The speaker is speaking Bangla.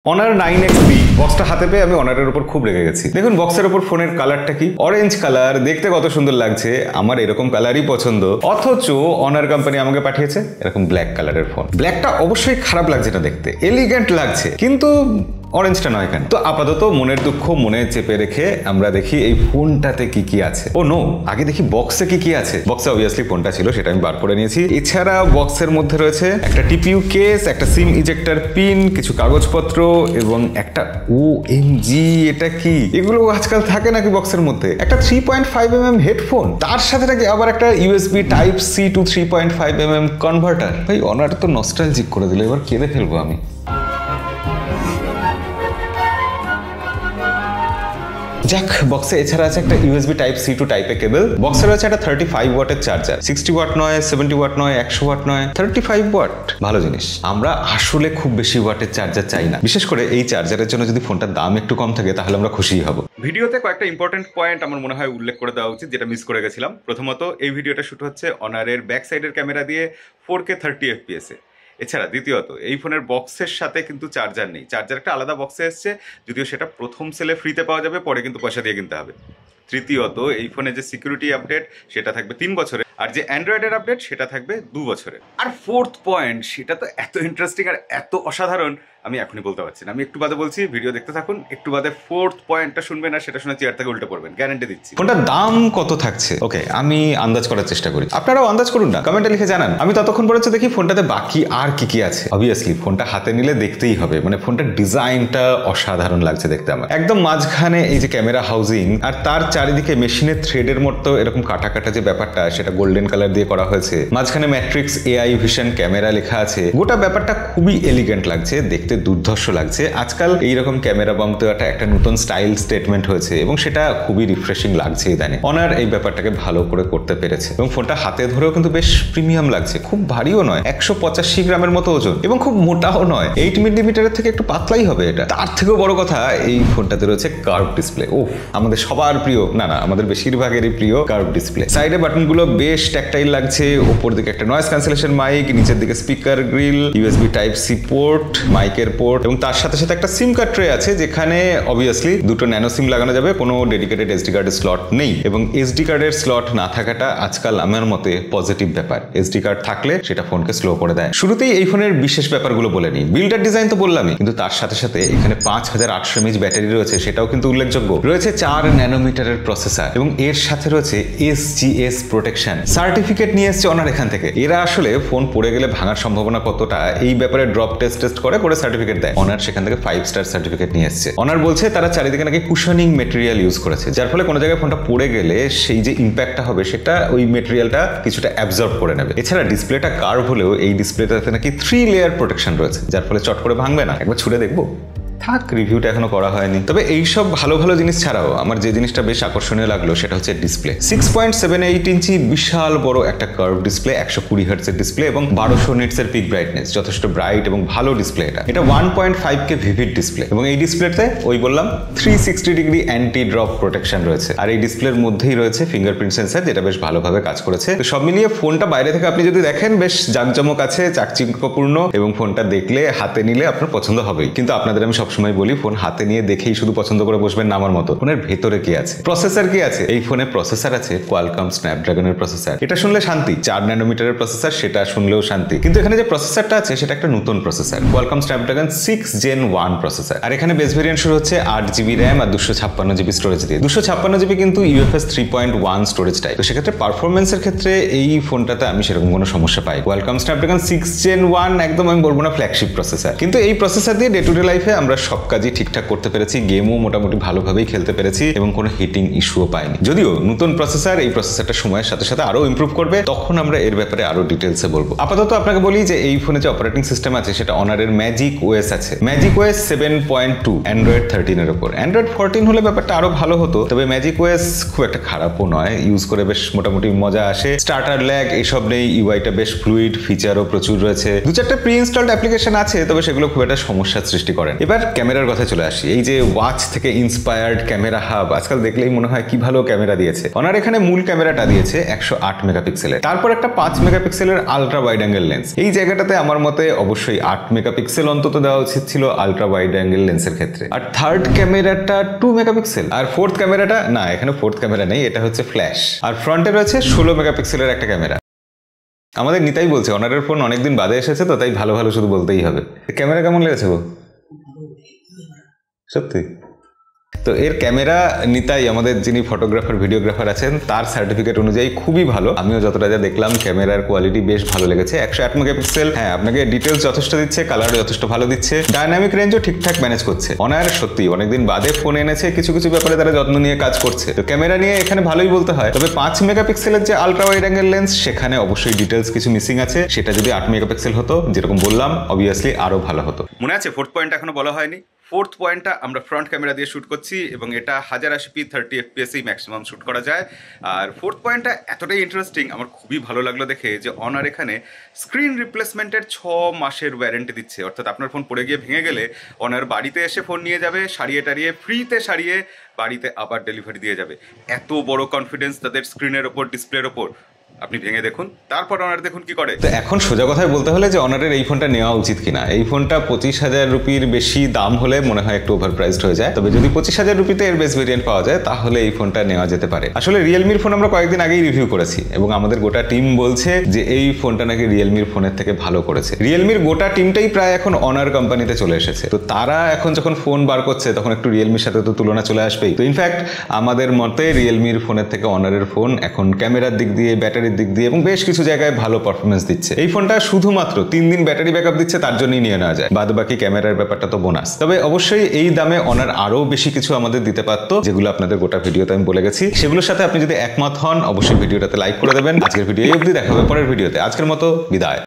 Honor 9XB বক্সটা হাতে পেয়ে আমি অনারের উপর খুব রেগে গেছি। দেখুন বক্সের উপর ফোনের কালারটা কি, অরেঞ্জ কালার, দেখতে কত সুন্দর লাগছে, আমার এরকম কালারই পছন্দ। অথচ অনার কোম্পানি আমাকে পাঠিয়েছে এরকম ব্ল্যাক কালারের ফোন। ব্ল্যাকটা অবশ্যই খারাপ লাগছে না দেখতে, এলিগেন্ট লাগছে, কিন্তু অরেঞ্জটা নয় কেন? তো আপাতত মনের দুঃখ মনে চেপে রেখে আমরা দেখি এই ফোনটাতে কি কি আছে। ও নো, আগে দেখি বক্সে কি কি আছে। বক্সে অবভিয়াসলি ফোনটা ছিল, সেটা আমি বার করে নিয়েছি। এছাড়া বক্সের মধ্যে রয়েছে একটা টিপিইউ কেস, একটা সিম ইজেক্টর পিন, কিছু কাগজপত্র এবং একটা OMG, এটা কি? এগুলো আজকাল থাকে নাকি বক্সের মধ্যে? একটা 3.5mm হেডফোন, তার সাথে নাকি আবার একটা USB Type-C to 3.5mm converter. ভাই অনার তো নস্টালজিক করে দিল, এবার কেঁদে ফেলবো আমি। যাক, বক্সে এছাড়া আছে একটা USB Type-C to Type-A কেবল। বক্সে রয়েছে একটা 35 ওয়াটের চার্জার, 60 ওয়াট নয়, 70 ওয়াট নয়, 100 ওয়াট নয়, 35 ওয়াট। ভালো জিনিস। আমরা আসলে খুব বেশি ওয়াটের চার্জার চাই না, বিশেষ করে এই চার্জারের জন্য যদি ফোনটার দাম একটু কম থাকে তাহলে আমরা খুশিই হব। ভিডিওতে কয়েকটা ইম্পর্টেন্ট পয়েন্ট আমার মনে হয় উল্লেখ করে দেওয়া উচিত, যেটা মিস করে গেছিলাম। প্রথমত, এই ভিডিওটা শুট হচ্ছে অনারের ব্যাক সাইডের ক্যামেরা দিয়ে 4K 30 FPS এ। এছাড়া দ্বিতীয়ত, এই ফোনের বক্সের সাথে কিন্তু চার্জার নেই, চার্জার একটা আলাদা বক্সে এসছে, যদিও সেটা প্রথম সেলে ফ্রিতে পাওয়া যাবে, পরে কিন্তু পয়সা দিয়ে কিনতে হবে। তৃতীয়ত, এই ফোনে যে সিকিউরিটি আপডেট সেটা থাকবে 3 বছরে, আর যে অ্যান্ড্রয়েডের আপডেট সেটা থাকবে 2 বছরে। আর ফোর্থ পয়েন্ট, সেটা তো এত ইন্টারেস্টিং আর এত অসাধারণ আমি এখনই বলতে পারছি না, আমি একটু বাদে বলছি, ভিডিও দেখতে থাকুন। একটু বাদে ফোর্থ পয়েন্টটা শুনবেন আর সেটা শুনে চেয়ার থেকে উল্টে পড়বেন, গ্যারান্টি দিচ্ছি। ফোনটার দাম কত থাকছে ওকে আমি আন্দাজ করার চেষ্টা করি, আপনারাও আন্দাজ করুন না, কমেন্টে লিখে জানান। আমি ততক্ষণ পর্যন্ত দেখি ফোনটাতে বাকি আর কি কি আছে। অবভিয়াসলি ফোনটা হাতে নিলে দেখতেই হবে, মানে ফোনটার ডিজাইনটা অসাধারণ লাগছে দেখতে আমার। একদম মাঝখানে এই যে ক্যামেরা হাউজিং, আর তার চারিদিকে মেশিনের থ্রেডের মতো এরকম কাটা কাটা যে ব্যাপারটা, সেটা গোল্ডেন কালার দিয়ে করা হয়েছে। মাঝখানে ম্যাট্রিক্স AI ভিশন ক্যামেরা লেখা আছে। গোটা ব্যাপারটা খুবই এলিগেন্ট লাগছে, দেখতে দুর্ধর্ষ লাগছে। আজকাল এইরকম ক্যামেরা বাম দেওয়াটা একটা নতুন স্টাইল স্টেটমেন্ট হয়েছে এবং সেটা খুবই রিফ্রেশিং লাগছে ইদানিং। অনার এই ব্যাপারটাকে ভালো করে করতে পেরেছে এবং ফোনটা হাতে ধরেও কিন্তু বেশ প্রিমিয়াম লাগছে, খুব ভারীও নয়, 185 গ্রামের মতো ওজন, এবং খুব মোটাও নয়, 8 মিলিমিটারের থেকে একটু পাতলাই হবে এটা। তার থেকেও বড় কথা, এই ফোনটাতে রয়েছে কার্ভ ডিসপ্লে। ও আমাদের সবার প্রিয়, না আমাদের বেশিরভাগেরই প্রিয় কার্ভ ডিসপ্লে। সাইডে বাটনগুলো বেশ ট্যাকটাইল লাগছে, ওপর দিকে একটা নয়েজ ক্যান্সেলেশন মাইক, নিচের দিকে speaker grill, USB Type-C port, মাইকের পোর্ট, এবং তার সাথে সাথে একটা সিম কার্ড ট্রে আছে, যেখানে অবভিয়াসলি দুটো ন্যানো সিম লাগানো যাবে, কোনো ডেডিকেটেড SD কার্ডের স্লট নেই, এবং SD কার্ডের স্লট না থাকাটা আজকাল আমার মতে পজিটিভ ব্যাপার। SD কার্ড থাকলে সেটা ফোনকে স্লো করে দেয়। শুরুতেই এই ফোনের বিশেষ ব্যাপারগুলো বলে নিই। বিল্ডার ডিজাইন তো বললামই, কিন্তু তার সাথে সাথে এখানে 5800 mAh ব্যাটারি রয়েছে, সেটাও কিন্তু উল্লেখযোগ্য। রয়েছে 4 ন্যানোমিটারের প্রসেসর এবং এর সাথে রয়েছে SGS প্রোটেকশন সার্টিফিকেট নিয়ে এসছে অনার এখান থেকে। এরা আসলে ফোন পড়ে গেলে ভাঙার সম্ভাবনা কতটা এই ব্যাপারে ড্রপ টেস্ট করে সার্টিফিকেট দেয়। অনার সেখান থেকে 5 স্টার সার্টিফিকেট নিয়ে এসছে। অনার বলছে তারা চারিদিকে নাকি কুশনিং মেটেরিয়াল ইউজ করেছে, যার ফলে কোনো জায়গায় ফোনটা পড়ে গেলে সেই যে ইম্প্যাক্টটা হবে সেটা ওই মেটেরিয়ালটা কিছুটা অ্যাবজর্ব করে নেবে। এছাড়া ডিসপ্লেটা কার্ভ হলেও এই ডিসপ্লেটাতে নাকি 3 লেয়ার প্রোটেকশন রয়েছে, যার ফলে চট করে ভাঙবে না। একবার ছুড়ে দেখবো? থাক, রিভিউটা এখনো করা হয়নি। তবে এইসব ভালো ভালো জিনিস ছাড়াও আমার যে জিনিসটা বেশ আকর্ষণীয় লাগলো সেটা হচ্ছে ডিসপ্লে। 6.78 ইঞ্চি বিশাল বড় একটা কার্ভ ডিসপ্লে, 120 হার্টজের ডিসপ্লে এবং 1200 নিটসের পিক ব্রাইটনেস, যথেষ্ট ব্রাইট এবং ভালো ডিসপ্লে। এটা 1.5K ভিভিড ডিসপ্লে এবং এই ডিসপ্লেতে ওই বললাম 360 ডিগ্রি অ্যান্টি ড্রপ প্রোটেকশন রয়েছে। আর এই ডিসপ্লের মধ্যেই রয়েছে ফিঙ্গারপ্রিন্ট সেন্সর, যেটা বেশ ভালোভাবে কাজ করেছে। তো সব মিলিয়ে ফোনটা বাইরে থেকে আপনি যদি দেখেন বেশ জাঁকজমক আছে, চাকচিক্যপূর্ণ, এবং ফোনটা দেখলে হাতে নিলে আপনার পছন্দ হবেই। কিন্তু আপনাদের আমি সবসময় বলি, ফোন হাতে নিয়ে দেখেই শুধু পছন্দ করে বসবেন না আমার মতো। ফোনের ভেতরে কি আছে, প্রসেসর কি আছে? এই ফোনে প্রসেসর আছে কোয়ালকম স্ন্যাপড্রাগনের প্রসেসর। এটা শুনলে শান্তি, 4 ন্যানোমিটারের প্রসেসর, সেটা শুনলেও শান্তি। কিন্তু এখানে যে প্রসেসরটা আছে সেটা একটা নতুন processor, Qualcomm Snapdragon 6 Gen 1 processor. আর এখানে বেস ভেরিয়েন্ট শুরু হচ্ছে 8GB RAM আর 256GB স্টোরেজ দিয়ে। 256GB কিন্তু UFS 3.1 স্টোরেজ টাইপ। তো সেক্ষেত্রে পারফরমেন্সের ক্ষেত্রে এই ফোনটাতে আমি সেরকম কোনো সমস্যা পাই। কোয়ালকম স্ন্যাপড্রাগন 6 Gen 1 একদম আমি বলবো না ফ্ল্যাগশিপ প্রসেসর, কিন্তু এই প্রসেসর দিয়ে ডে টু ডে লাইফে আমরা সব কাজই ঠিকঠাক করতে পেরেছি, গেমও মোটামুটি ভালোভাবেই খেলতে পেরেছি এবং কোনো হিটিং ইস্যুও পাইনি। যদিও নতুন প্রসেসর, এই প্রসেসরটা সময়ের সাথে সাথে আরো ইমপ্রুভ করবে, তখন আমরা এর ব্যাপারে আরো ডিটেলসে বলবো। আপাতত আপনাকে বলি যে এই ফোনে যে অপারেটিং সিস্টেম আছে সেটা অনারের ম্যাজিক OS আছে। ম্যাজিক OS 7.2 অ্যান্ড্রয়েড 13 এর উপর। অ্যান্ড্রয়েড 14 হলে ব্যাপারটা আরো ভালো হতো, তবে ম্যাজিক OS খুব একটা খারাপও নয়, ইউজ করে বেশ মোটামুটি মজা আসে। স্টার্টার ল্যাগ এসব নেই, ইউআইটা বেশ ফ্লুইড, ফিচারও প্রচুর রয়েছে। 2-4টা প্রি ইনস্টলড অ্যাপ্লিকেশন আছে, তবে সেগুলো খুব একটা সমস্যার সৃষ্টি করেন। এবার ক্যামেরার কথা চলে আসি। এই যে ওয়াচ থেকে ইন্সপায়ার্ড ক্যামেরা হাব, আজকাল দেখলেই মনে হয় কি ভালো ক্যামেরা দিয়েছে। অনার এখানে মূল ক্যামেরাটা দিয়েছে 108 মেগাপিক্সেলের, তারপর একটা 5 মেগাপিক্সেলের আলট্রা ওয়াইড অ্যাঙ্গেল লেন্স। এই জায়গাটাতে আমার মতে অবশ্যই 8 মেগাপিক্সেল অন্তত দেওয়া উচিত ছিল আলট্রা ওয়াইড অ্যাঙ্গেল লেন্সের ক্ষেত্রে। আর থার্ড ক্যামেরাটা 2 মেগাপিক্সেল, আর ফোর্থ ক্যামেরাটা না, এখানে ফোর্থ ক্যামেরা নেই, এটা হচ্ছে ফ্ল্যাশ। আর ফ্রন্টে রয়েছে 16 মেগাপিক্সেলের একটা ক্যামেরা। আমাদের নিতাই বলছে অনারের ফোন অনেকদিন বাদে এসেছে তো, তাই ভালো ভালো শুধু বলতেই হবে। ক্যামেরা কেমন লেগেছে গো? সত্যি তো এর ক্যামেরা নিতাই আমাদের যিনি ফটোগ্রাফার ভিডিওগ্রাফার আছেন তার সার্টিফিকেট অনুযায়ী খুবই ভালো। আমিও যতটা যা দেখলাম ক্যামেরার কোয়ালিটি বেশ ভালো লেগেছে। 108 মেগাপিক্সেল, হ্যাঁ আপনাকে ডিটেলস যথেষ্ট দিচ্ছে, কালার যথেষ্ট ভালো দিচ্ছে, ডায়নামিক রেঞ্জও ঠিকঠাক ম্যানেজ করছে। অনার সত্যি অনেকদিন বাদে ফোন এনেছে, কিছু কিছু ব্যাপারে তারা যত্ন নিয়ে কাজ করছে। তো ক্যামেরা নিয়ে এখানে ভালোই বলতে হয়। তবে 5 মেগাপিক্সেলের যে আলট্রা ওয়াইড অ্যাঙ্গেল লেন্স সেখানে অবশ্যই ডিটেলস কিছু মিসিং আছে। সেটা যদি 8 মেগাপিক্সেল হতো, যেরকম বললাম, অবভিয়াসলি আরো ভালো হতো। মনে আছে ফোর্থ পয়েন্ট এখনো বলা হয়নি। ফোর্থ পয়েন্টটা আমরা ফ্রন্ট ক্যামেরা দিয়ে শ্যুট করছি এবং এটা 1080p 30 fps ম্যাক্সিমাম শ্যুট করা যায়। আর ফোর্থ পয়েন্টটা এতটাই ইন্টারেস্টিং, আমার খুবই ভালো লাগলো দেখে যে অনার এখানে স্ক্রিন রিপ্লেসমেন্টের 6 মাসের ওয়ারেন্টি দিচ্ছে। অর্থাৎ আপনার ফোন পড়ে গিয়ে ভেঙে গেলে অনার বাড়িতে এসে ফোন নিয়ে যাবে, সারিয়ে টারিয়ে ফ্রিতে সারিয়ে বাড়িতে আবার ডেলিভারি দিয়ে যাবে। এত বড় কনফিডেন্স তাদের স্ক্রিনের ওপর, ডিসপ্লের ওপর। আপনি ভেঙে দেখুন, তারপর অনার দেখুন কি করে। তো এখন সোজা কথায় বলতে হলে যে অনারের এই ফোনটা নেওয়া উচিত কিনা, এই ফোনটা 25,000 রুপির বেশি দাম হলে মনে হয় একটু ওভার প্রাইসড হয়ে যায়। তবে যদি 25,000 রুপিতে এর বেস ভেরিয়েন্ট পাওয়া যায় তাহলে এই ফোনটা নেওয়া যেতে পারে। আসলে রিয়েলমির ফোন আমরা কয়েকদিন আগেই রিভিউ করেছি এবং আমাদের গোটা টিম বলছে যে এই ফোনটা নাকি রিয়েলমির ফোনের থেকে ভালো করেছে। রিয়েলমির গোটা টিমটাই প্রায় এখন অনার কোম্পানিতে চলে এসেছে। তো তারা এখন যখন ফোন বার করছে তখন একটু রিয়েলমির সাথে তো তুলনা চলে আসবেই। তো ইনফ্যাক্ট আমাদের মতে রিয়েলমির ফোনের থেকে অনারের ফোন এখন ক্যামেরার দিক দিয়ে, ব্যাটারির দিক দিয়ে এবং বেশ কিছু জায়গায় ভালো পারফরমেন্স দিচ্ছে। এই ফোনটা শুধুমাত্র 3 দিন ব্যাটারি ব্যাকআপ দিচ্ছে, তার জন্যই নিয়ে নেওয়া যায়। বাদ বাকি ক্যামেরার ব্যাপারটা তো বোনাস। তবে অবশ্যই এই দামে অনার আরো বেশি কিছু আমাদের দিতে পারতো, যেগুলো আপনাদের গোটা ভিডিওতে আমি বলে গেছি। সেগুলোর সাথে আপনি যদি একমত হন অবশ্যই ভিডিওটাতে লাইক করে দেবেন। আজকের ভিডিও এই অবধি, দেখা হবে পরের ভিডিওতে। আজকের মতো বিদায়।